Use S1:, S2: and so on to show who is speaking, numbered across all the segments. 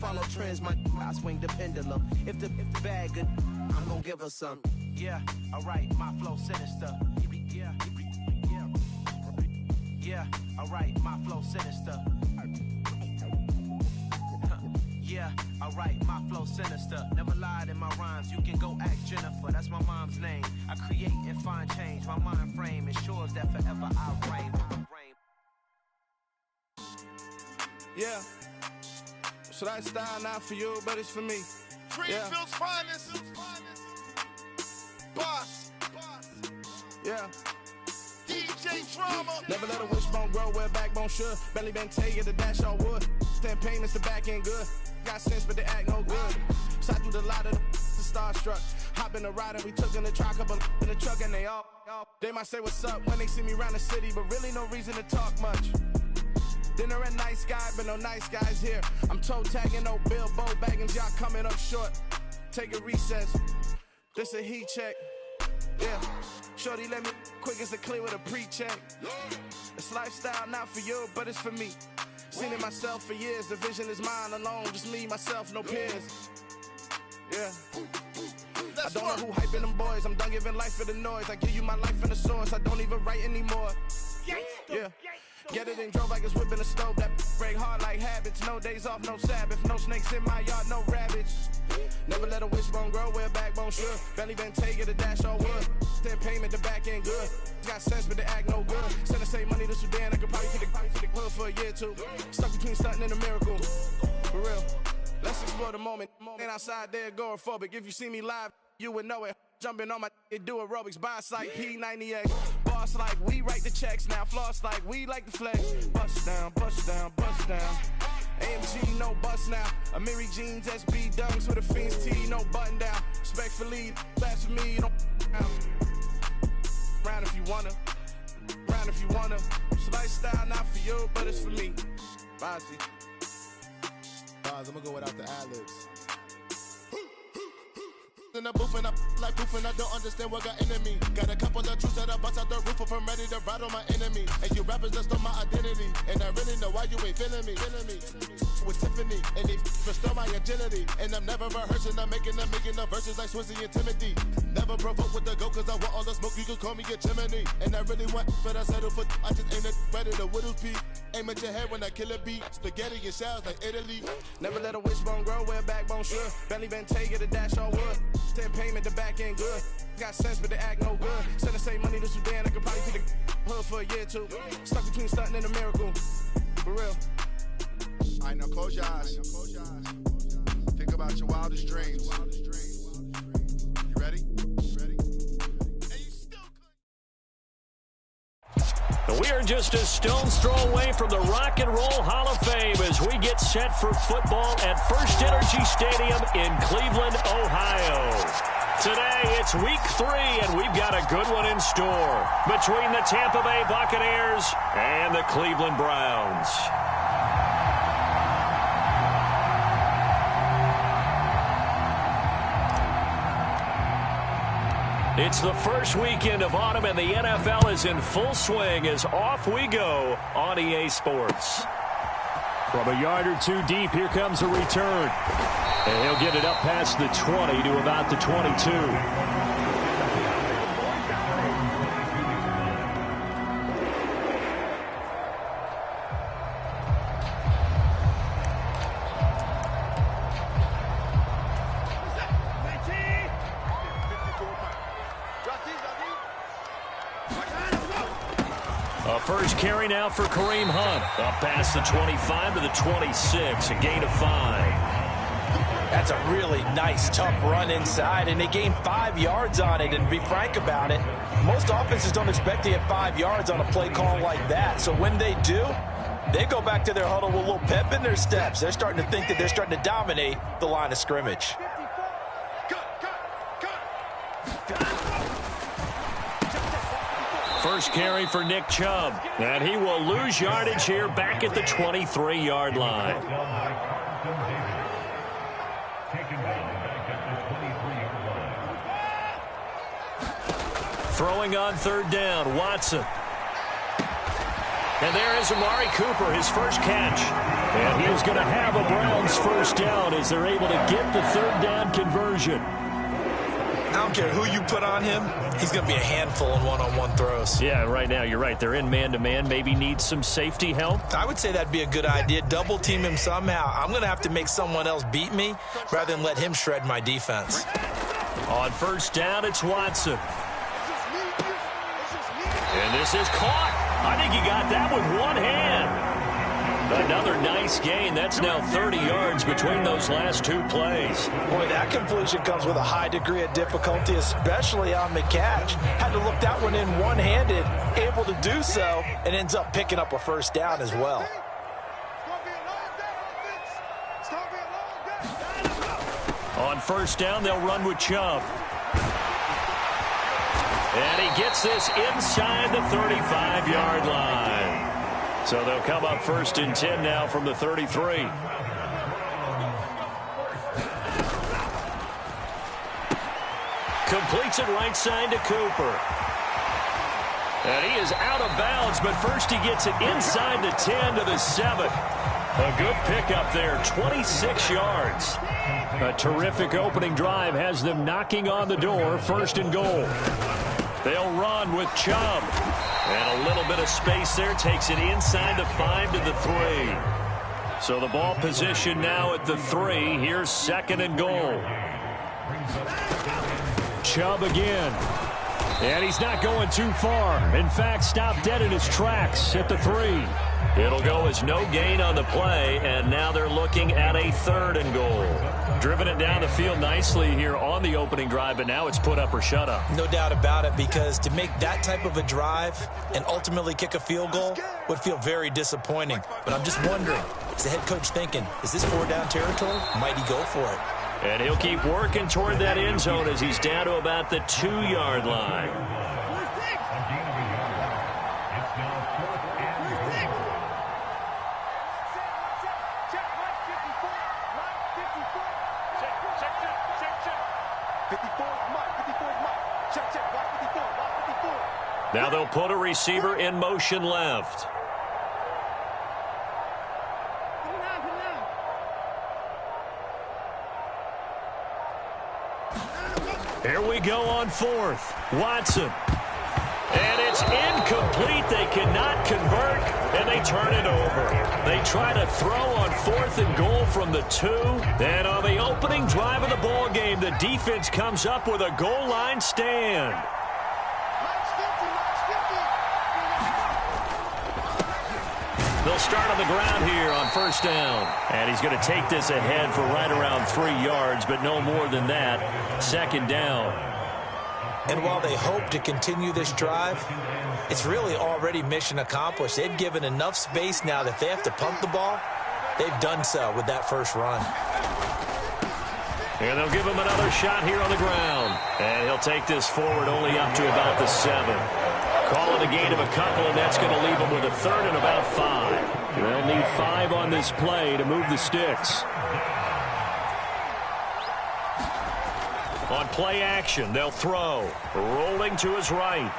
S1: follow trends, I swing the pendulum. If the bag good, I'm gonna give her some. Yeah, alright, my flow sinister. Yeah, alright, my flow sinister. Yeah, alright, my flow sinister. Never lied in my rhymes, you can go ask Jennifer. That's my mom's name. I create and find change. My mind frame ensures that forever I reign.
S2: Yeah. So that style not for you, but it's for me.
S3: Greenfield's finest. Boss.
S2: Yeah.
S3: DJ Drama.
S2: Never let a wishbone grow where a backbone should. Belly been taken to dash all wood. 10 payments to back end good. Got sense, but they act no good. Shot through the lot of the starstruck. Hop in the ride and we took in the truck, up in the truck, and they all. They might say what's up when they see me around the city, but really no reason to talk much. Dinner at nice guy, but no nice guys here. I'm toe tagging, no Bilbo bagging, y'all coming up short. Take a recess. This a heat check. Yeah. Shorty let me quick as a clear with a pre-check. It's lifestyle not for you, but it's for me. Seen it myself for years. The vision is mine alone. Just me, myself, no peers. Yeah. I don't know who hyping them boys. I'm done giving life for the noise. I give you my life in the source. I don't even write anymore. Yeah. Get it and drove like it's whipping a stove. That break hard like habits. No days off, no Sabbath. No snakes in my yard, no rabbits. Never let a wishbone grow where a backbone should. Belly been taken to dash all wood. 10 payment, the back end good. Got sense, but they act no good. Send the same money to Sudan. I could probably take the hood for a year or two. Stuck between stunting and a miracle. For real. Let's explore the moment. Ain't outside there agoraphobic. If you see me live, you would know it. Jumping on my do aerobics, boss like P90X. Boss like we write the checks now. Floss like we like the flex. Bust down, bust down, bust down. AMG, no bust now. Amiri jeans, SB dunks with a Fiends T, no button down. Respectfully, that's for me, you don't round if you wanna. Round if you wanna. It's lifestyle not for you, but it's for me. Bozzy.
S3: I'm gonna go without the ad-libs. In the booth and I like proof and I don't understand what got into me. Got a couple of truths that I bust out the roof of, I'm ready to ride on my enemy. And you rappers just on my identity, and I really know why you ain't feeling me. With Tiffany, and they restore my agility. And I'm never rehearsing, I'm making the verses like Swizzy and Timothy. Never provoke with the go, cause I want all the smoke, you can call me a chimney. And I really want, but I settle for, I just aim it better the Whittles P. Aim at your head when I kill a beat. Spaghetti and shells like Italy.
S2: Never let a wishbone grow where a backbone should. Belly been taken to dash all wood. 10 payment, the back end good. Got sense, but they act no good. Send the same money to Sudan, I could probably take the hood for a year or two. Stuck between stunting and a miracle. For real.
S3: Alright, now close your eyes. Think about your wildest dreams. You ready?
S4: We are just a stone's throw away from the Rock and Roll Hall of Fame as we get set for football at First Energy Stadium in Cleveland, Ohio. Today, it's week 3, and we've got a good one in store between the Tampa Bay Buccaneers and the Cleveland Browns. It's the first weekend of autumn, and the NFL is in full swing as off we go on EA Sports. From a yard or two deep, here comes a return. And he'll get it up past the 20 to about the 22. First carry now for Kareem Hunt. Up past the 25 to the 26, a gain of 5.
S5: That's a really nice, tough run inside, and they gained 5 yards on it. And to be frank about it, most offenses don't expect to get 5 yards on a play call like that. So when they do, they go back to their huddle with a little pep in their steps. They're starting to think that they're starting to dominate the line of scrimmage.
S4: First carry for Nick Chubb, and he will lose yardage here back at the 23-yard line. Throwing on third down, Watson. And there is Amari Cooper, his first catch. And he is going to have a Browns first down as they're able to get the third down conversion.
S5: I don't care who you put on him, he's going to be a handful in one-on-one throws.
S4: Yeah, right now you're right. They're in man-to-man. Maybe needs some safety help.
S5: I would say that'd be a good idea. Double team him somehow. I'm going to have to make someone else beat me rather than let him shred my defense.
S4: On first down, it's Watson. And this is caught. I think he got that with one hand. Another nice gain. That's now 30 yards between those last two plays.
S5: Boy, that completion comes with a high degree of difficulty, especially on the catch. Had to look that one in one-handed, able to do so, and ends up picking up a first down as well.
S4: On first down, they'll run with Chubb. And he gets this inside the 35-yard line. So they'll come up first and 10 now from the 33. Completes it right side to Cooper. And he is out of bounds, but first he gets it inside the 10 to the 7. A good pickup there, 26 yards. A terrific opening drive has them knocking on the door, first and goal. They'll run with Chubb. And a little bit of space there takes it inside the 5 to the 3. So the ball position now at the 3. Here's second and goal. Chubb again. And he's not going too far. In fact, stopped dead in his tracks at the 3. It'll go as no gain on the play, and now they're looking at a third and goal. Driven it down the field nicely here on the opening drive, but now it's put up or shut up.
S5: No doubt about it, because to make that type of a drive and ultimately kick a field goal would feel very disappointing. But I'm just wondering, is the head coach thinking, is this 4-down territory? Might he go for it?
S4: And he'll keep working toward that end zone as he's down to about the 2-yard line. Now they'll put a receiver in motion left. Here we go on fourth. Watson. And it's incomplete. They cannot convert, and they turn it over. They try to throw on fourth and goal from the 2. And on the opening drive of the ball game, the defense comes up with a goal line stand. They'll start on the ground here on first down. And he's going to take this ahead for right around 3 yards, but no more than that. Second down.
S5: And while they hope to continue this drive, it's really already mission accomplished. They've given enough space now that they have to punt the ball. They've done so with that first run.
S4: And they'll give him another shot here on the ground. And he'll take this forward only up to about the 7. Call it a gain of a couple, and that's going to leave them with a third and about 5. They'll need 5 on this play to move the sticks. On play action, they'll throw. Rolling to his right.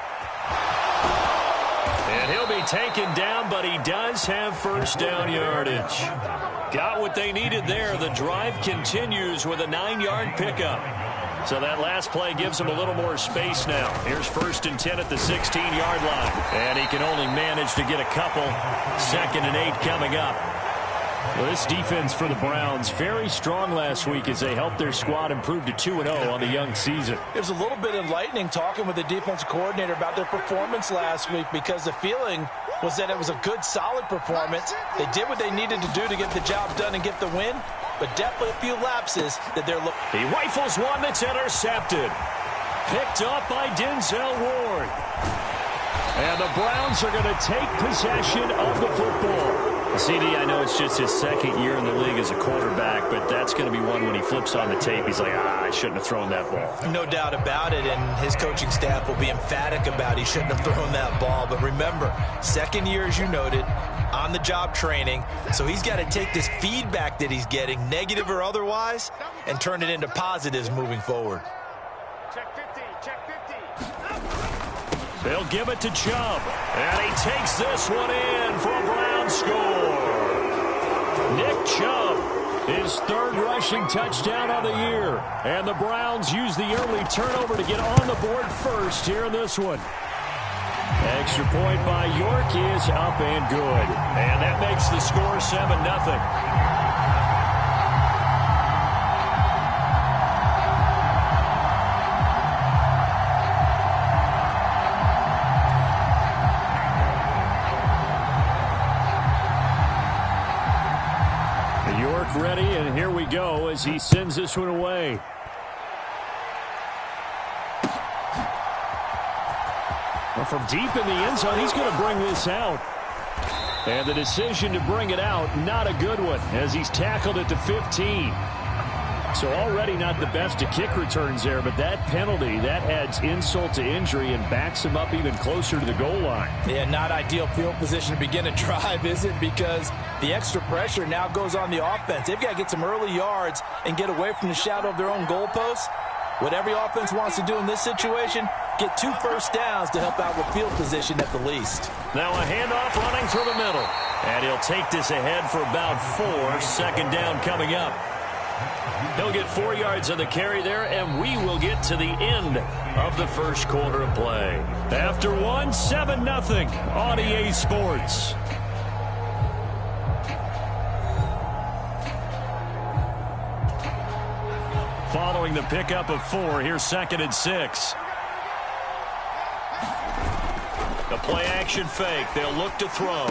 S4: And he'll be taken down, but he does have first down yardage. Got what they needed there. The drive continues with a 9-yard pickup. So that last play gives him a little more space now. Here's first and 10 at the 16-yard line. And he can only manage to get a couple. Second and 8 coming up. Well, this defense for the Browns, very strong last week as they helped their squad improve to 2-0 on the young season.
S5: It was a little bit enlightening talking with the defensive coordinator about their performance last week, because the feeling was that it was a good, solid performance. They did what they needed to do to get the job done and get the win, but definitely a few lapses that they're looking.
S4: He rifles one that's intercepted. Picked up by Denzel Ward. And the Browns are going to take possession of the football. CD, I know it's just his second year in the league as a quarterback, but that's going to be one when he flips on the tape. He's like, I shouldn't have thrown that ball.
S5: No doubt about it, and his coaching staff will be emphatic about he shouldn't have thrown that ball. But remember, second year, as you noted, on-the-job training, so he's got to take this feedback that he's getting, negative or otherwise, and turn it into positives moving forward.
S2: Check 50, check 50.
S4: They'll give it to Chubb, and he takes this one in for a Brown score. Nick Chubb, his third rushing touchdown of the year. And the Browns use the early turnover to get on the board first here in this one. Extra point by York is up and good. And that makes the score 7-0. York ready, and here we go as he sends this one away. Well, from deep in the end zone, he's going to bring this out. And the decision to bring it out, not a good one, as he's tackled at the 15. So already not the best of kick returns there, but that penalty, that adds insult to injury and backs him up even closer to the goal line.
S5: Yeah, not ideal field position to begin a drive, is it? Because the extra pressure now goes on the offense. They've got to get some early yards and get away from the shadow of their own goalposts. What every offense wants to do in this situation, get 2 first downs to help out with field position at the least.
S4: Now a handoff running through the middle. And he'll take this ahead for about 4. Second down coming up. He'll get 4 yards on the carry there, and we will get to the end of the first quarter of play. After 1, 7-0 on EA Sports. Following the pickup of 4, here's 2nd and 6. The play action fake. They'll look to throw.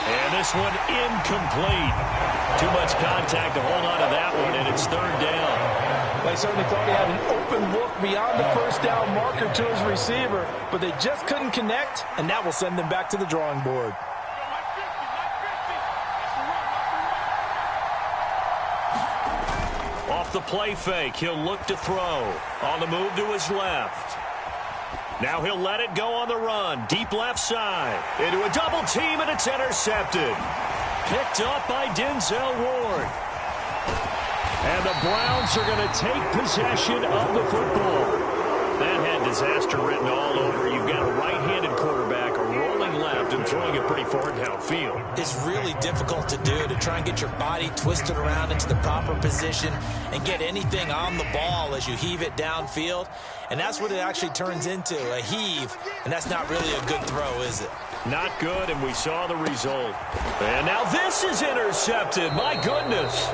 S4: And this one incomplete. Too much contact to hold on to that one, and it's 3rd down.
S5: They certainly thought he had an open look beyond the first down marker to his receiver, but they just couldn't connect, and that will send them back to the drawing board.
S4: Off the play fake, he'll look to throw. On the move to his left. Now he'll let it go on the run. Deep left side. Into a double team, and it's intercepted. Picked up by Denzel Ward. And the Browns are going to take possession of the football. That had disaster written all over. You've got a right-handed quarterback, a rolling left, and throwing it pretty far downfield.
S5: It's really difficult to do, to try and get your body twisted around into the proper position and get anything on the ball as you heave it downfield. And that's what it actually turns into, a heave. And that's not really a good throw, is it?
S4: Not good, and we saw the result. And now this is intercepted. My goodness.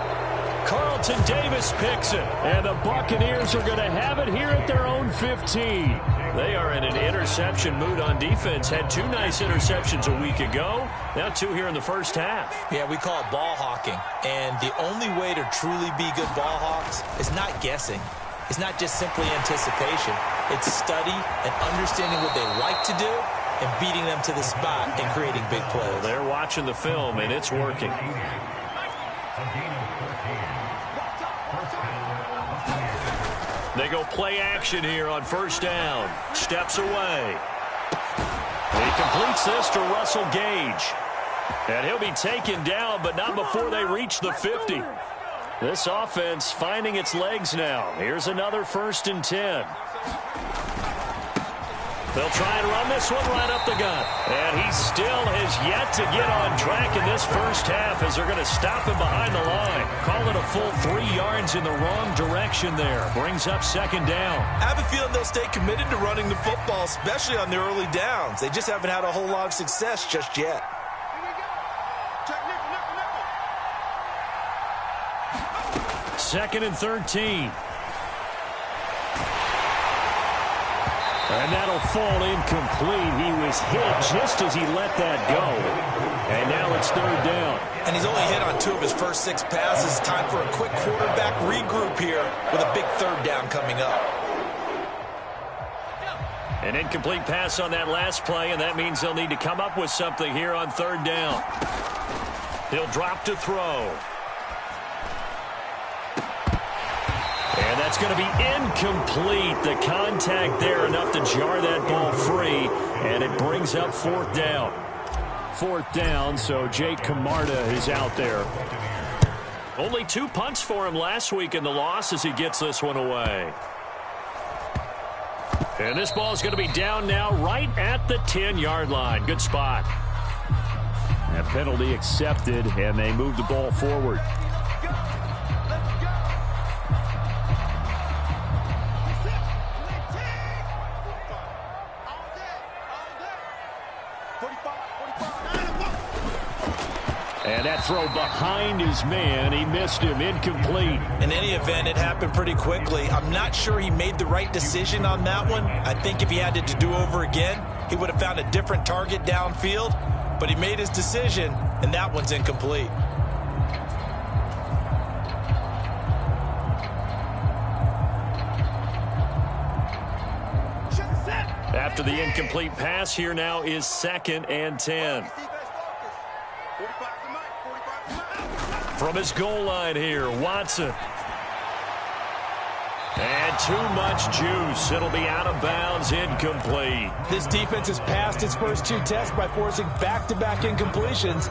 S4: Carlton Davis picks it. And the Buccaneers are going to have it here at their own 15. They are in an interception mood on defense. Had 2 nice interceptions a week ago. Now 2 here in the first half.
S5: Yeah, we call it ball hawking. And the only way to truly be good ball hawks is not guessing. It's not just simply anticipation. It's study and understanding what they like to do and beating them to the spot and creating big plays.
S4: Well, they're watching the film, and it's working. They go play action here on 1st down. Steps away. He completes this to Russell Gage. And he'll be taken down, but not before they reach the 50. This offense finding its legs now. Here's another 1st and 10. They'll try and run this one right up the gut. And he still has yet to get on track in this first half as they're going to stop him behind the line. Call it a full 3 yards in the wrong direction there. Brings up 2nd down.
S5: I have a feeling they'll stay committed to running the football, especially on their early downs. They just haven't had a whole lot of success just yet.
S4: 2nd and 13. And that'll fall incomplete. He was hit just as he let that go. And now it's 3rd down.
S5: And he's only hit on 2 of his first 6 passes. Time for a quick quarterback regroup here with a big 3rd down coming up.
S4: An incomplete pass on that last play, and that means they'll need to come up with something here on 3rd down. He'll drop to throw. And that's going to be incomplete. The contact there enough to jar that ball free, and it brings up 4th down. 4th down, so Jake Camarda is out there. Only 2 punts for him last week in the loss as he gets this one away. And this ball is going to be down now right at the 10-yard line. Good spot. A penalty accepted, and they move the ball forward. And that throw behind his man. He missed him. Incomplete.
S5: In any event, it happened pretty quickly. I'm not sure he made the right decision on that one. I think if he had it to do over again, he would have found a different target downfield. But he made his decision, and that one's incomplete.
S4: After the incomplete pass, here now is 2nd and 10. From his goal line here, Watson. And too much juice. It'll be out of bounds, incomplete.
S5: This defense has passed its first 2 tests by forcing back-to-back incompletions.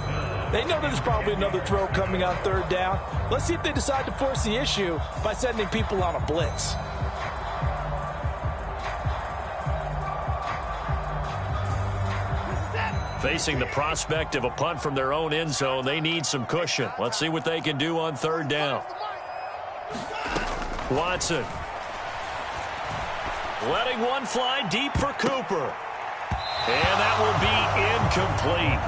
S5: They know there's probably another throw coming on 3rd down. Let's see if they decide to force the issue by sending people on a blitz.
S4: Facing the prospect of a punt from their own end zone, they need some cushion. Let's see what they can do on 3rd down. Watson. Letting one fly deep for Cooper. And that will be incomplete.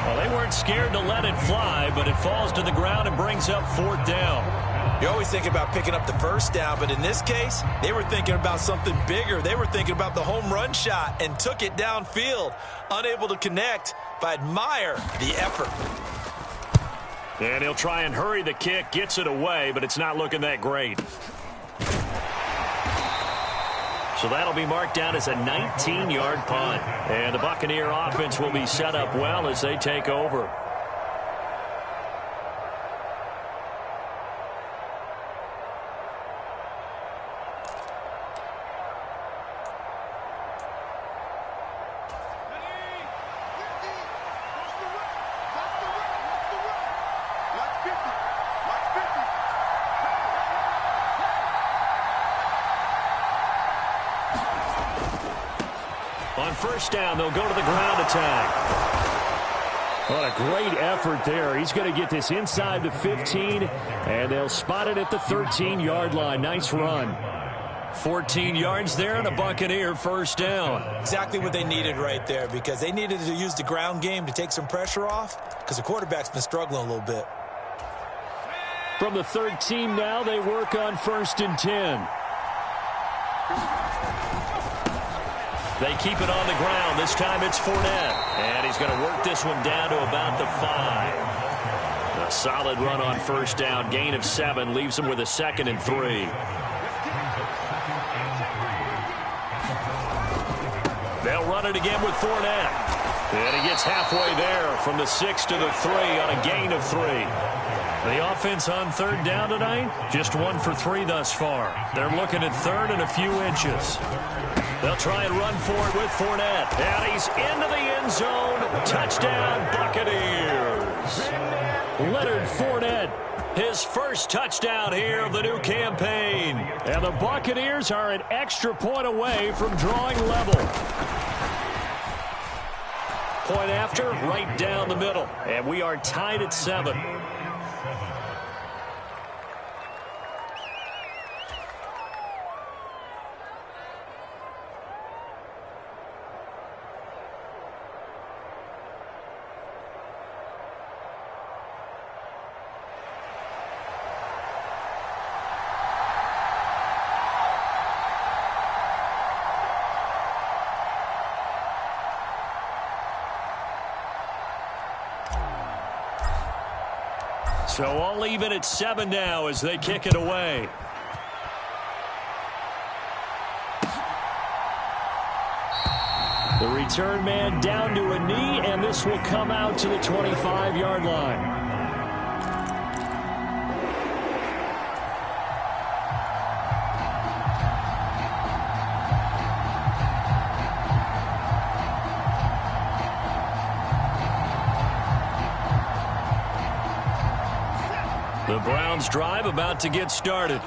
S4: Well, they weren't scared to let it fly, but it falls to the ground and brings up 4th down.
S5: You always think about picking up the 1st down, but in this case, they were thinking about something bigger. They were thinking about the home run shot and took it downfield. Unable to connect, but I admire the effort.
S4: And he'll try and hurry the kick, gets it away, but it's not looking that great. So that'll be marked down as a 19-yard punt. And the Buccaneer offense will be set up well as they take over. On 1st down, they'll go to the ground attack. What a great effort there. He's going to get this inside the 15, and they'll spot it at the 13-yard line. Nice run. 14 yards there, and a Buccaneer 1st down.
S5: Exactly what they needed right there, because they needed to use the ground game to take some pressure off, because the quarterback's been struggling a little bit.
S4: From the 13 now, they work on 1st and 10. They keep it on the ground. This time it's Fournette. And he's going to work this one down to about the 5. A solid run on 1st down. Gain of 7 leaves him with a 2nd and 3. They'll run it again with Fournette. And he gets halfway there from the 6 to the 3 on a gain of 3. The offense on 3rd down tonight, just 1 for 3 thus far. They're looking at 3rd and a few inches. They'll try and run for it with Fournette. And he's into the end zone. Touchdown, Buccaneers. Leonard Fournette, his first touchdown here of the new campaign. And the Buccaneers are an extra point away from drawing level. Point after, right down the middle. And we are tied at 7. So all even at 7 now as they kick it away. The return man down to a knee, and this will come out to the 25-yard line. The Browns drive about to get started.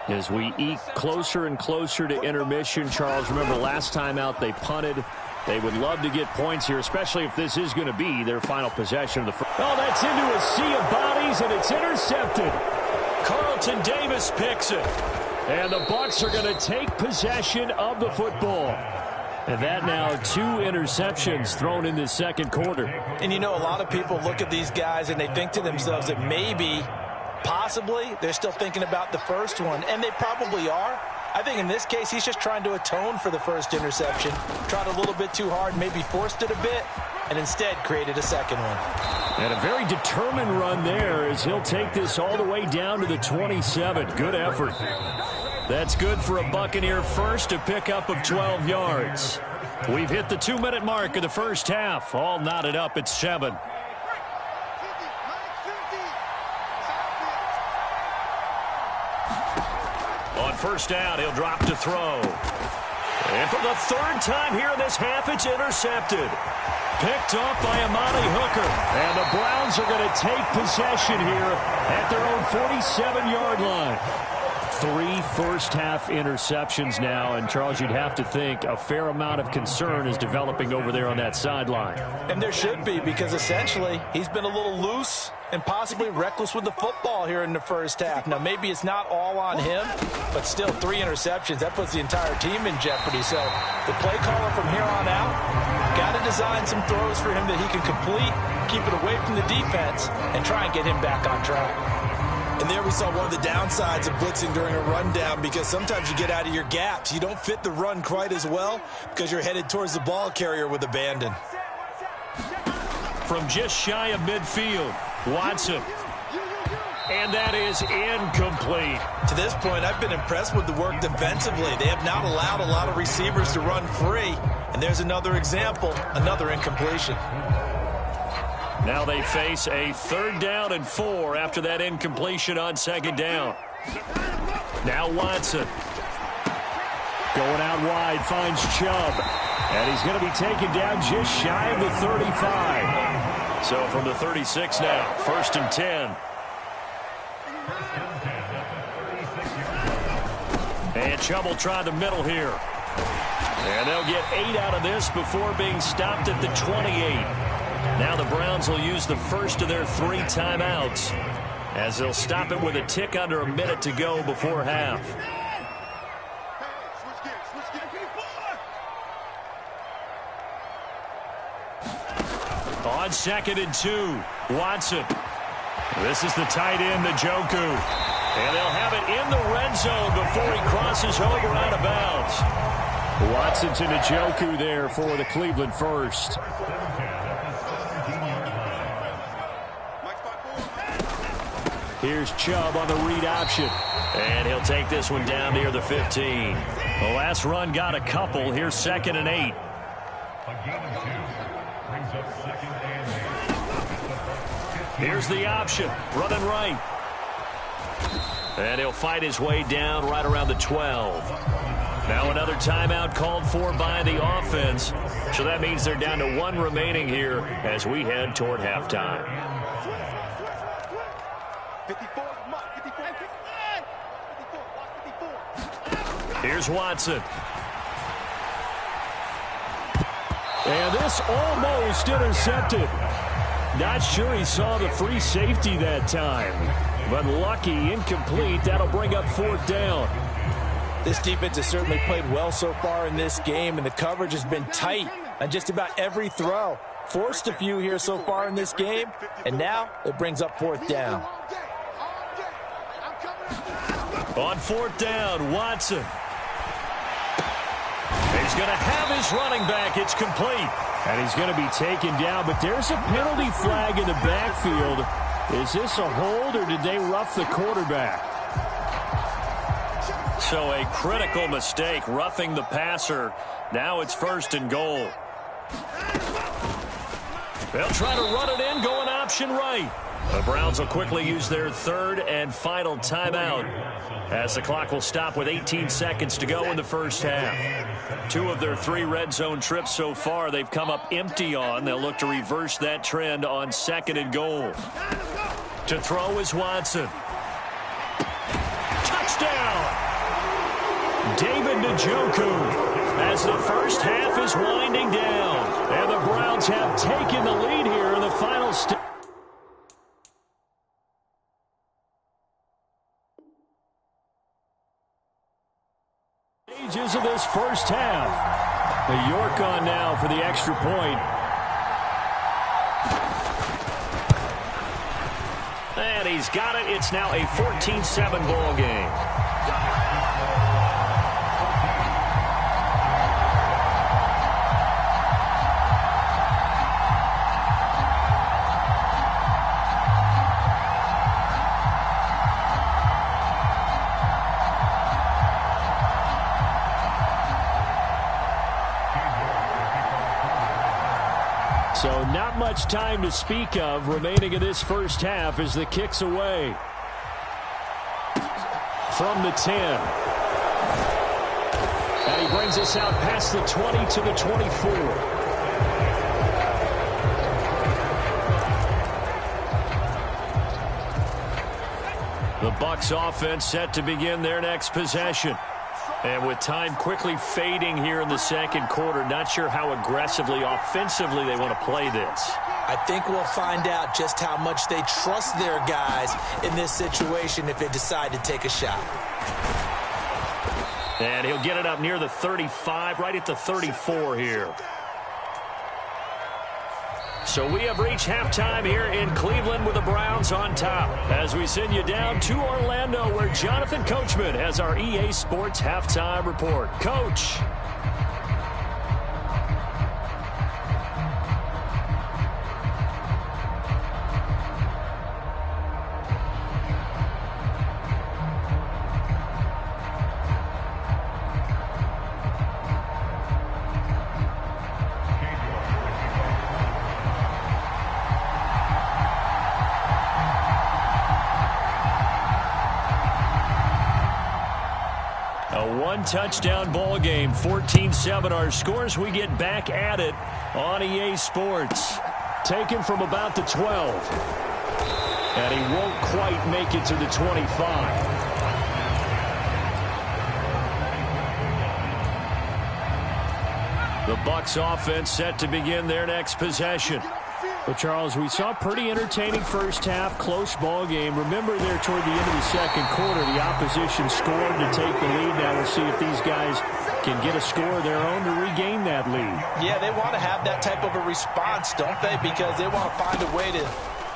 S4: As we eke closer and closer to intermission, Charles, remember last time out they punted They would love to get points here, especially if this is going to be their final possession of the first. Oh, that's into a sea of bodies, and it's intercepted. Carlton Davis picks it. And the Bucks are going to take possession of the football. And that now 2 interceptions thrown in this second quarter.
S5: And you know, a lot of people look at these guys and they think to themselves that maybe, possibly, they're still thinking about the first one. And they probably are. I think in this case, he's just trying to atone for the first interception. Tried a little bit too hard, maybe forced it a bit, and instead created a second one.
S4: And a very determined run there as he'll take this all the way down to the 27. Good effort. That's good for a Buccaneer first, a pickup of 12 yards. We've hit the 2-minute mark of the first half. All knotted up at 7. On first down, he'll drop to throw. And for the 3rd time here in this half, it's intercepted. Picked off by Amani Hooker. And the Browns are going to take possession here at their own 47-yard line. 3 first-half interceptions now, and Charles, you'd have to think a fair amount of concern is developing over there on that sideline.
S5: And there should be, because essentially he's been a little loose and possibly reckless with the football here in the first half. Now, maybe it's not all on him, but still 3 interceptions. That puts the entire team in jeopardy. So the play caller from here on out got to design some throws for him that he can complete, keep it away from the defense, and try and get him back on track.
S6: And there we saw one of the downsides of blitzing during a rundown, because sometimes you get out of your gaps. You don't fit the run quite as well because you're headed towards the ball carrier with abandon.
S4: From just shy of midfield, Watson. And that is incomplete.
S6: To this point, I've been impressed with the work defensively. They have not allowed a lot of receivers to run free. And there's another example, another incompletion.
S4: Now they face a 3rd down and 4 after that incompletion on 2nd down. Now Watson. Going out wide, finds Chubb. And he's going to be taken down just shy of the 35. So from the 36 now, 1st and 10. And Chubb will try the middle here. And they'll get 8 out of this before being stopped at the 28. Now the Browns will use the first of their 3 timeouts as they'll stop it with a tick under a minute to go before half. On 2nd and 2, Watson. This is the tight end, Njoku. And they'll have it in the red zone before he crosses over out of bounds. Watson to Njoku there for the Cleveland first. Here's Chubb on the read option. And he'll take this one down near the 15. The last run got a couple. Here's 2nd and 8. Here's the option. Running right. And he'll fight his way down right around the 12. Now another timeout called for by the offense. So that means they're down to 1 remaining here as we head toward halftime. Here's Watson. And this almost intercepted. Not sure he saw the free safety that time. But lucky, incomplete. That'll bring up 4th down.
S5: This defense has certainly played well so far in this game, and the coverage has been tight on just about every throw. Forced a few here so far in this game, and now it brings up 4th down.
S4: On 4th down, Watson. He's going to have his running back. It's complete. And he's going to be taken down, but there's a penalty flag in the backfield. Is this a hold, or did they rough the quarterback? So a critical mistake, roughing the passer. Now it's 1st and goal. They'll try to run it in, going option right. The Browns will quickly use their 3rd and final timeout as the clock will stop with 18 seconds to go in the first half. 2 of their 3 red zone trips so far they've come up empty on. They'll look to reverse that trend on 2nd and goal. To throw is Watson. Touchdown! David Njoku. as the first half is winding down. And the Browns have taken the lead here in the final stages of this first half. The York on now for the extra point. And he's got it. It's now a 14-7 ball game. So not much time to speak of remaining in this first half as the kick's away. From the 10. And he brings us out past the 20 to the 24. The Bucs offense set to begin their next possession. And with time quickly fading here in the second quarter, not sure how aggressively, offensively they want to play this.
S5: I think we'll find out just how much they trust their guys in this situation if they decide to take a shot.
S4: And he'll get it up near the 35, right at the 34 here. So we have reached halftime here in Cleveland with the Browns on top. As we send you down to Orlando, where Jonathan Coachman has our EA Sports halftime report. Coach. One-touchdown ball game, 14-7 our scores. We get back at it on EA Sports. Taken from about the 12. And he won't quite make it to the 25. The Bucs offense set to begin their next possession. Well, Charles, we saw a pretty entertaining first half, close ball game. Remember there toward the end of the second quarter, the opposition scored to take the lead. Now we'll see if these guys can get a score of their own to regain that lead.
S5: Yeah, they want to have that type of a response, don't they? Because they want to find a way to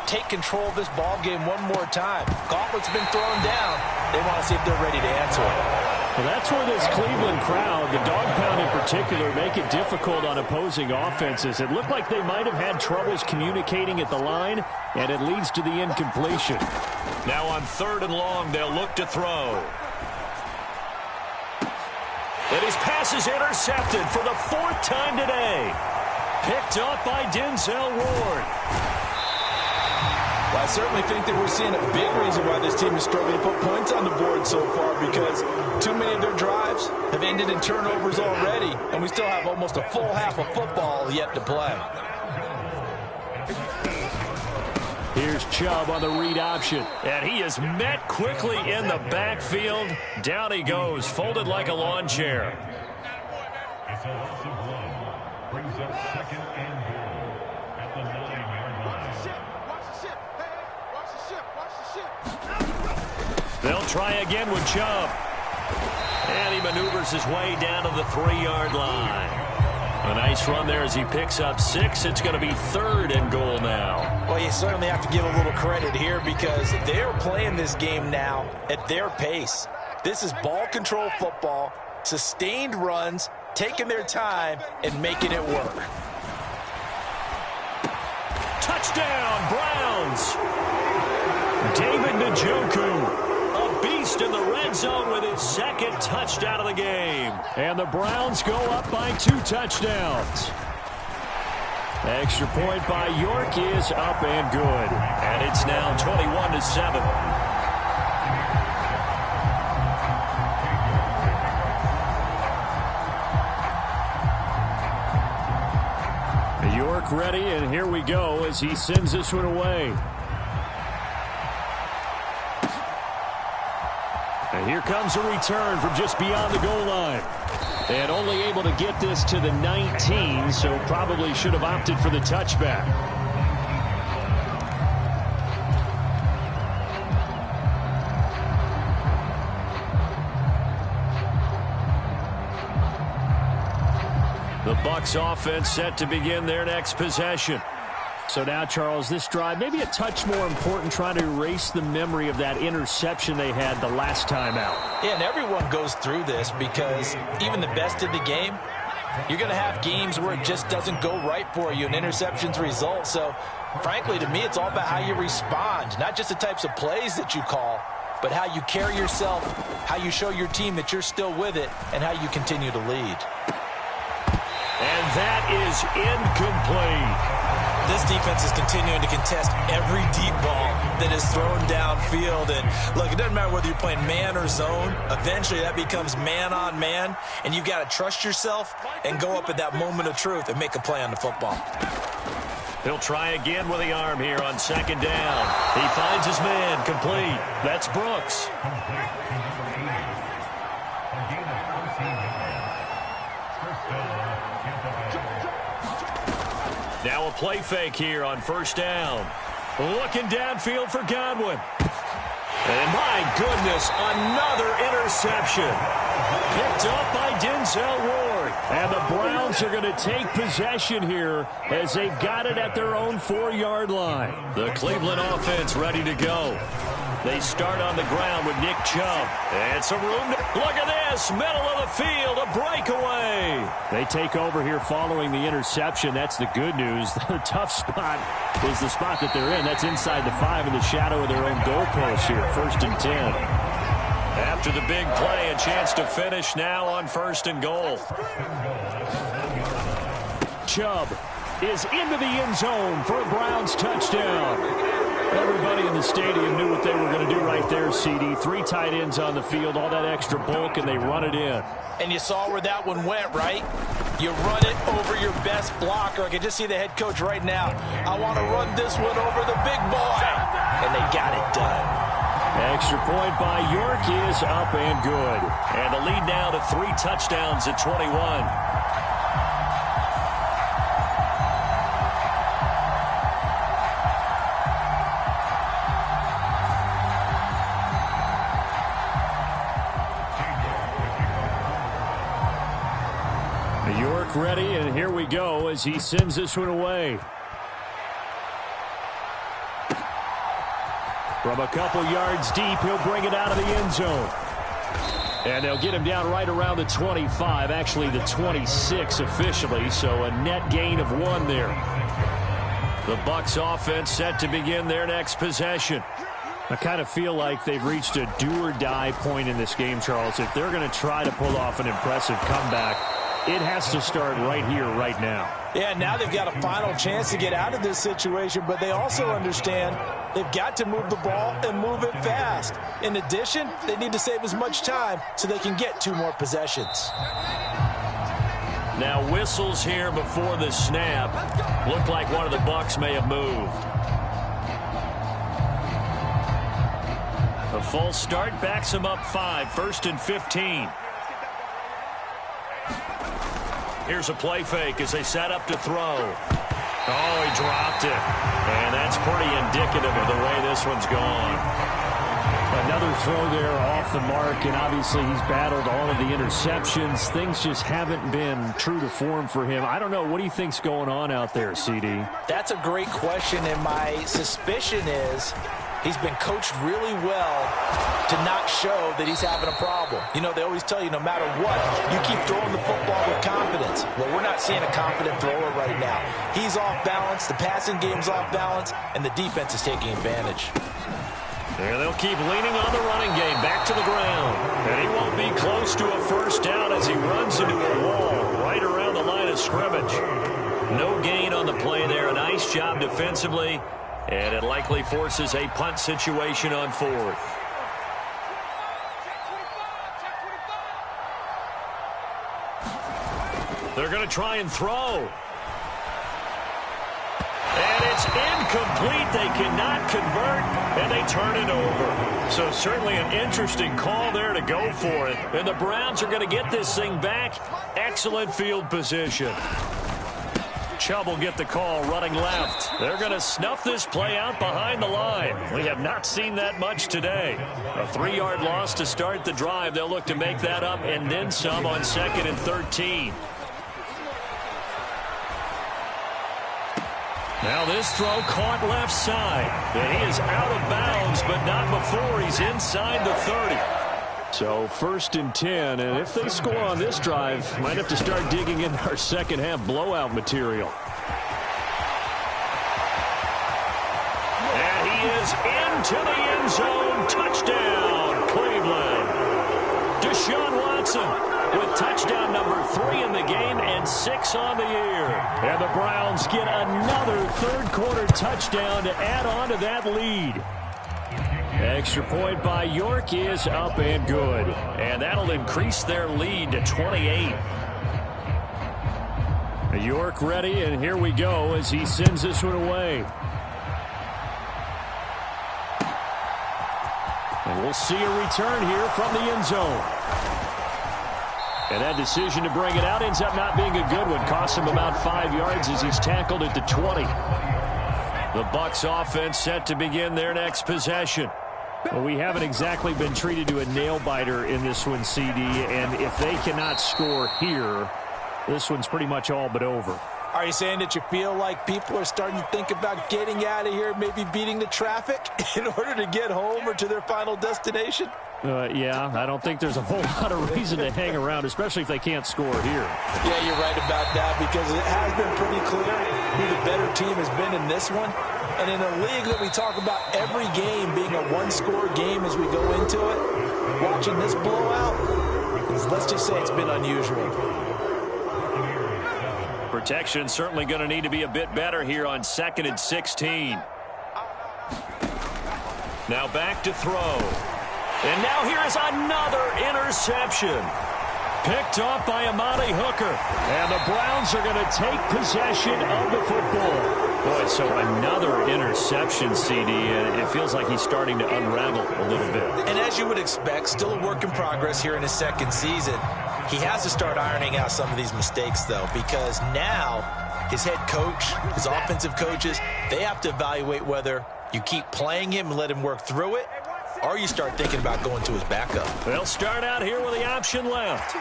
S5: take control of this ball game one more time. Gauntlet's been thrown down. They want to see if they're ready to answer it.
S4: Well, that's where this Cleveland crowd, the dog pound in particular, make it difficult on opposing offenses. It looked like they might have had troubles communicating at the line, and it leads to the incompletion. Now on 3rd and long, they'll look to throw. And his pass is intercepted for the 4th time today. Picked up by Denzel Ward.
S6: Well, I certainly think that we're seeing a big reason why this team is struggling to put points on the board so far, because too many of their drives have ended in turnovers already, and we still have almost a full half of football yet to play.
S4: Here's Chubb on the read option, and he is met quickly in the backfield. Down he goes, folded like a lawn chair.
S7: It's a loss of 1. Brings up 2nd and goal at the 9-yard line.
S4: They'll try again with Chubb. And he maneuvers his way down to the 3-yard line. A nice run there as he picks up 6. It's going to be 3rd and goal now.
S5: Well, you certainly have to give a little credit here because they're playing this game now at their pace. This is ball control football, sustained runs, taking their time, and making it work.
S4: Touchdown, Browns! David Njoku, a beast in the red zone with his 2nd touchdown of the game. And the Browns go up by 2 touchdowns. Extra point by York is up and good. And it's now 21-7. York ready, and here we go as he sends this one away. And here comes a return from just beyond the goal line. And only able to get this to the 19, so probably should have opted for the touchback. The Bucs offense set to begin their next possession. So now, Charles, this drive maybe a touch more important, trying to erase the memory of that interception they had the last time out.
S5: Yeah, and everyone goes through this because even the best in the game, you're going to have games where it just doesn't go right for you and interceptions result. So, frankly, to me, it's all about how you respond, not just the types of plays that you call, but how you carry yourself, how you show your team that you're still with it, and how you continue to lead.
S4: And that is incomplete.
S5: This defense is continuing to contest every deep ball that is thrown downfield. And, look, it doesn't matter whether you're playing man or zone. Eventually, that becomes man-on-man, and you've got to trust yourself and go up at that moment of truth and make a play on the football.
S4: He'll try again with the arm here on second down. He finds his man complete. That's Brooks. Now a play fake here on first down. Looking downfield for Godwin. And my goodness, another interception. Picked up by Denzel Ward. And the Browns are going to take possession here as they've got it at their own 4-yard line. The Cleveland offense ready to go. They start on the ground with Nick Chubb. And some room. Look at this. Middle of the field. A breakaway. They take over here following the interception. That's the good news. The tough spot is the spot that they're in. That's inside the 5 in the shadow of their own goalpost here. 1st and 10. After the big play, a chance to finish now on 1st and goal. Chubb is into the end zone for a Browns touchdown. Everybody in the stadium knew what they were going to do right there, CD. 3 tight ends on the field, all that extra bulk, and they run it in.
S5: And you saw where that one went, right? You run it over your best blocker. I can just see the head coach right now. I want to run this one over the big boy. And they got it done.
S4: Extra point by York is up and good. And the lead now to 3 touchdowns at 21. York ready, and here we go as he sends this one away. From a couple yards deep, he'll bring it out of the end zone. And they'll get him down right around the 25, actually the 26 officially, so a net gain of 1 there. The Bucs offense set to begin their next possession. I kind of feel like they've reached a do-or-die point in this game, Charles. If they're going to try to pull off an impressive comeback, it has to start right here, right now.
S5: Yeah, now they've got a final chance to get out of this situation, but they also understand they've got to move the ball and move it fast. In addition, they need to save as much time so they can get 2 more possessions.
S4: Now whistles here before the snap. Looked like one of the Bucs may have moved. A false start backs him up 5, 1st and 15. Here's a play fake as they set up to throw. Oh, he dropped it. And that's pretty indicative of the way this one's gone. Another throw there off the mark, and obviously he's battled all of the interceptions. Things just haven't been true to form for him. I don't know. What do you think's going on out there, CD?
S5: That's a great question, and my suspicion is he's been coached really well to not show that he's having a problem. You know, they always tell you no matter what, you keep throwing the football with confidence. Well, we're not seeing a confident thrower right now. He's off balance, the passing game's off balance, and the defense is taking advantage.
S4: And they'll keep leaning on the running game back to the ground. And he won't be close to a first down as he runs into a wall right around the line of scrimmage. No gain on the play there. A nice job defensively. And it likely forces a punt situation on 4th. They're going to try and throw. And It's incomplete. They cannot convert, and they turn it over. So certainly an interesting call there to go for it. And the Browns are going to get this thing back. Excellent field position. Chubb will get the call running left. They're going to snuff this play out behind the line. We have not seen that much today. A 3-yard loss to start the drive. They'll look to make that up and then some on 2nd and 13. Now this throw caught left side. And he is out of bounds, but not before he's inside the 30. So 1st and 10, and if they score on this drive, might have to start digging into our second half blowout material. And he is into the end zone. Touchdown, Cleveland. Deshaun Watson with touchdown number 3 in the game and 6 on the year. And the Browns get another third-quarter touchdown to add on to that lead. Extra point by York is up and good. And that'll increase their lead to 28. York ready, and here we go as he sends this one away. And we'll see a return here from the end zone. And that decision to bring it out ends up not being a good one. Cost him about 5 yards as he's tackled at the 20. The Bucs offense set to begin their next possession. Well, we haven't exactly been treated to a nail-biter in this one, CD, and if they cannot score here, this one's pretty much all but over.
S5: Are you saying that you feel like people are starting to think about getting out of here, maybe beating the traffic in order to get home or to their final destination?
S4: Yeah, I don't think there's a whole lot of reason to hang around, especially if they can't score here.
S5: Yeah, you're right about that, because it has been pretty clear who the better team has been in this one. And in a league that we talk about every game being a one-score game as we go into it, watching this blowout, let's just say it's been unusual.
S4: Protection certainly going to need to be a bit better here on 2nd and 16. Now back to throw. And now here is another interception. Picked off by Amani Hooker. And the Browns are going to take possession of the football. Boy, so another interception, CD, and it feels like he's starting to unravel a little bit.
S5: And as you would expect, still a work in progress here in his 2nd season. He has to start ironing out some of these mistakes, though, because now his head coach, his offensive coaches, they have to evaluate whether you keep playing him and let him work through it, or you start thinking about going to his backup.
S4: They'll start out here with the option left.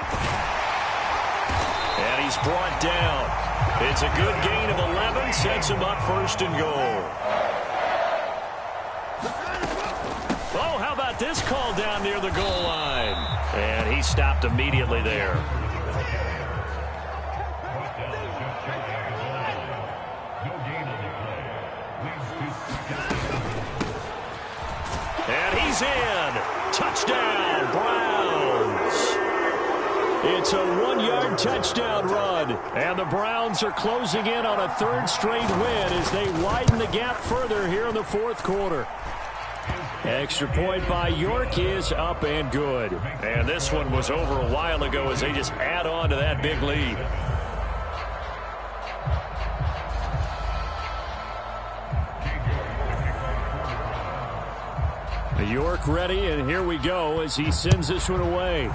S4: And he's brought down. It's a good gain of 11, sets him up 1st and goal. Oh, how about this call down near the goal line? And he stopped immediately there. And he's in. Touchdown, Browns. It's a 1-yard touchdown run. And the Browns are closing in on a 3rd straight win as they widen the gap further here in the 4th quarter. Extra point by York is up and good. And this one was over a while ago as they just add on to that big lead. York ready, and here we go as he sends this one away.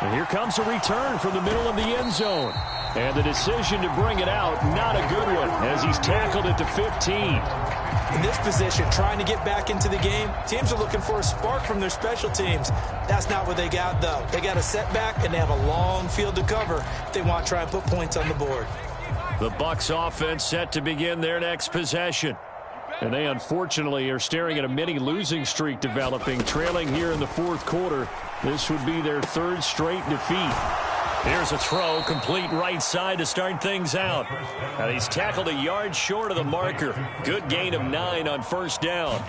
S4: And here comes a return from the middle of the end zone. And the decision to bring it out, not a good one, as he's tackled it to 15.
S5: In this position, trying to get back into the game, teams are looking for a spark from their special teams. That's not what they got, though. They got a setback, and they have a long field to cover if they want to try and put points on the board.
S4: The Bucs offense set to begin their next possession. And they unfortunately are staring at a mini losing streak developing, trailing here in the 4th quarter. This would be their 3rd straight defeat. Here's a throw, complete right side to start things out. Now he's tackled a yard short of the marker. Good gain of 9 on 1st down.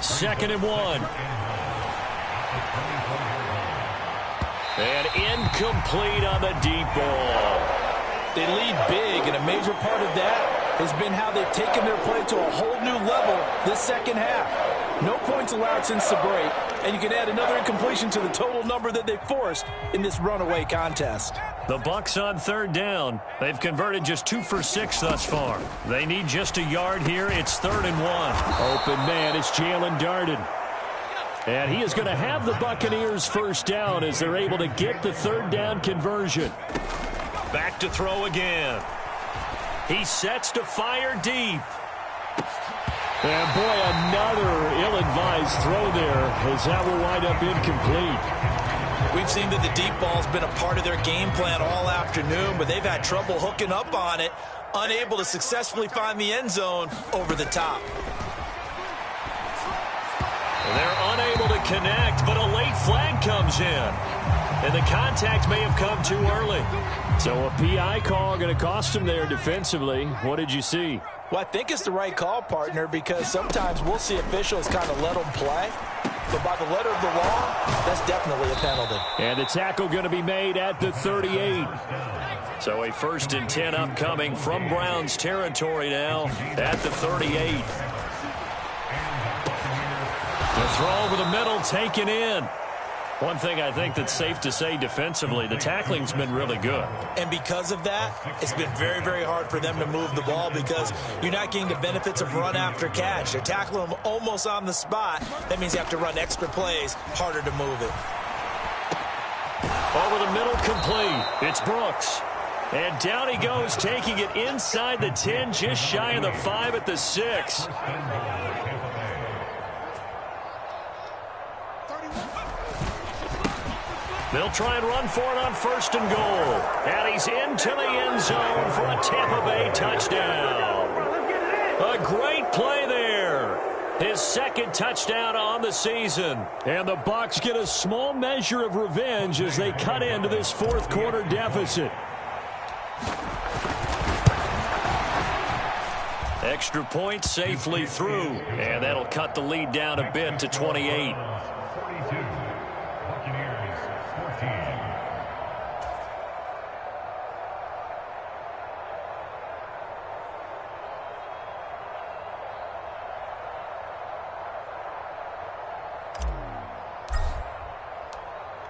S4: 2nd and 1. And incomplete on the deep ball.
S5: They lead big, and a major part of that has been how they've taken their play to a whole new level this 2nd half. No points allowed since the break, and you can add another incompletion to the total number that they forced in this runaway contest.
S4: The Bucks on third down. They've converted just 2 for 6 thus far. They need just a yard here. It's 3rd and 1. Open man, it's Jalen Darden. And he is going to have the Buccaneers first down as they're able to get the 3rd down conversion. Back to throw again. He sets to fire deep. And boy, another ill-advised throw there as that will wind up incomplete.
S5: We've seen that the deep ball's been a part of their game plan all afternoon, but they've had trouble hooking up on it, unable to successfully find the end zone over the top.
S4: They're unable to connect, but a late flag comes in. And the contact may have come too early. So a PI call going to cost them there defensively. What did you see?
S5: Well, I think it's the right call, partner, because sometimes we'll see officials kind of let them play. But by the letter of the law, that's definitely a penalty.
S4: And the tackle going to be made at the 38. So a 1st and 10 upcoming from Browns territory now at the 38. The throw over the middle taken in. One thing I think that's safe to say defensively, the tackling's been really good.
S5: And because of that, it's been very, very hard for them to move the ball because you're not getting the benefits of run after catch. They're tackling them almost on the spot. That means you have to run extra plays, harder to move it.
S4: Over the middle, complete. It's Brooks. And down he goes, taking it inside the 10, just shy of the 5 at the 6. They'll try and run for it on 1st and goal. And he's into the end zone for a Tampa Bay touchdown. A great play there. His 2nd touchdown on the season. And the Bucs get a small measure of revenge as they cut into this 4th quarter deficit. Extra point safely through. And that'll cut the lead down a bit to 28.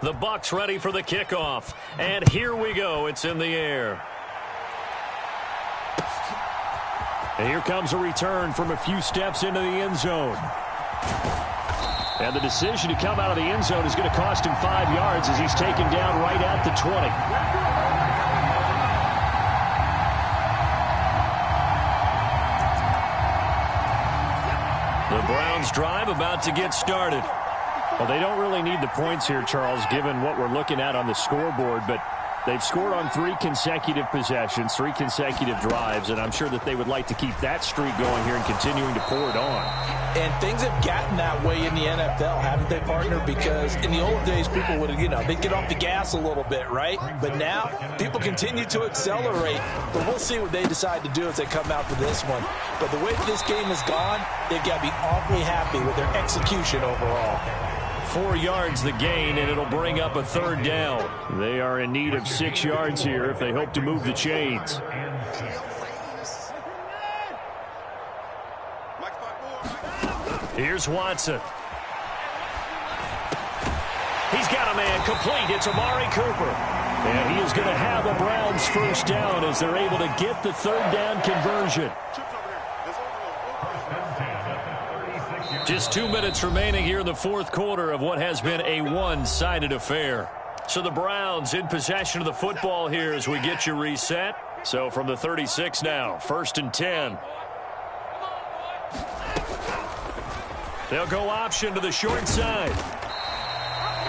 S4: The Bucs ready for the kickoff. And here we go. It's in the air. And here comes a return from a few steps into the end zone. And the decision to come out of the end zone is going to cost him 5 yards as he's taken down right at the 20. The Browns drive about to get started. Well, they don't really need the points here, Charles, given what we're looking at on the scoreboard, but they've scored on 3 consecutive possessions, 3 consecutive drives, and I'm sure that they would like to keep that streak going here and continuing to pour it on.
S5: And things have gotten that way in the NFL, haven't they, partner? Because in the old days, people would, they'd get off the gas a little bit, right? But now, people continue to accelerate. But we'll see what they decide to do as they come out for this one. But the way this game has gone, they've got to be awfully happy with their execution overall.
S4: 4 yards the gain, and it'll bring up a 3rd down. They are in need of 6 yards here if they hope to move the chains. Here's Watson. He's got a man complete. It's Amari Cooper. And he is going to have a Browns first down as they're able to get the 3rd down conversion. Just 2 minutes remaining here in the 4th quarter of what has been a one-sided affair. So the Browns in possession of the football here as we get you reset. So from the 36 now, 1st and 10. They'll go option to the short side.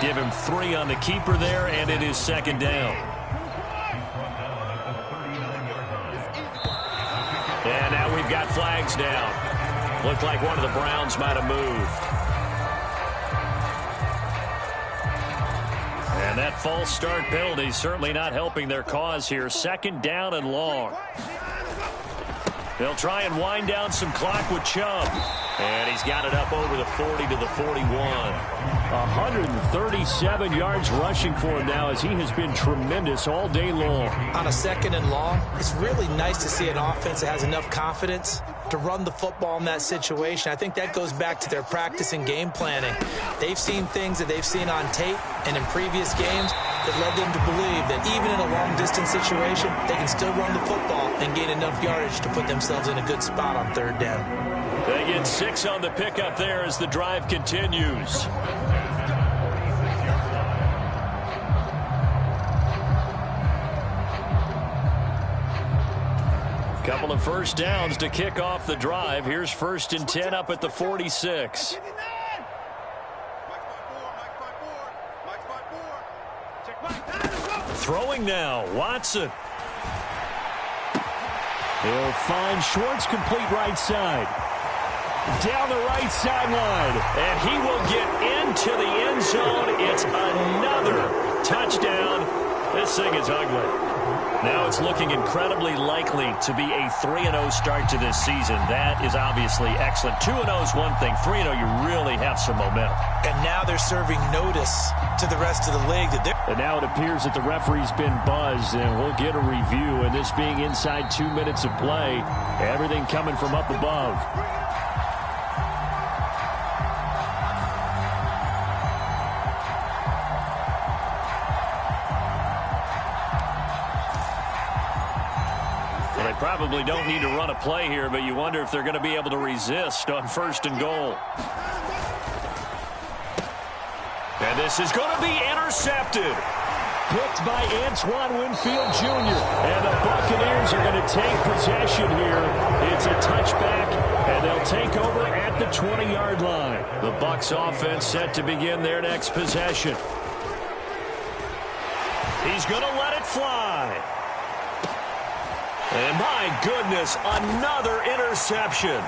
S4: Give him 3 on the keeper there, and it is 2nd down. And now we've got flags down. Looked like one of the Browns might have moved. And that false start penalty certainly not helping their cause here. 2nd down and long. They'll try and wind down some clock with Chubb. And he's got it up over the 40 to the 41. 137 yards rushing for him now as he has been tremendous all day long.
S5: On a 2nd and long, it's really nice to see an offense that has enough confidence to run the football in that situation. I think that goes back to their practice and game planning. They've seen things that they've seen on tape and in previous games, that led them to believe that even in a long-distance situation, they can still run the football and gain enough yardage to put themselves in a good spot on third down.
S4: They get 6 on the pickup there as the drive continues. Couple of first downs to kick off the drive. Here's 1st and 10 up at the 46. Throwing now, Watson. He'll find Schwartz, complete right side. Down the right sideline, and he will get into the end zone. It's another touchdown. This thing is ugly. Now it's looking incredibly likely to be a 3-0 start to this season. That is obviously excellent. 2-0 is one thing. 3-0, you really have some momentum.
S5: And now they're serving notice to the rest of the league.
S4: And now it appears that the referee's been buzzed, and we'll get a review. And this being inside 2 minutes of play, everything coming from up above. Probably don't need to run a play here, but you wonder if they're going to be able to resist on 1st and goal. And this is going to be intercepted. Picked by Antoine Winfield Jr. And the Buccaneers are going to take possession here. It's a touchback, and they'll take over at the 20-yard line. The Bucs offense set to begin their next possession. He's going to let it fly. And my goodness, another interception.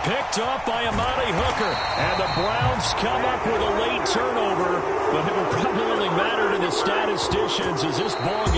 S4: Picked up by Amani Hooker. And the Browns come up with a late turnover. But it will probably only matter to the statisticians as this ball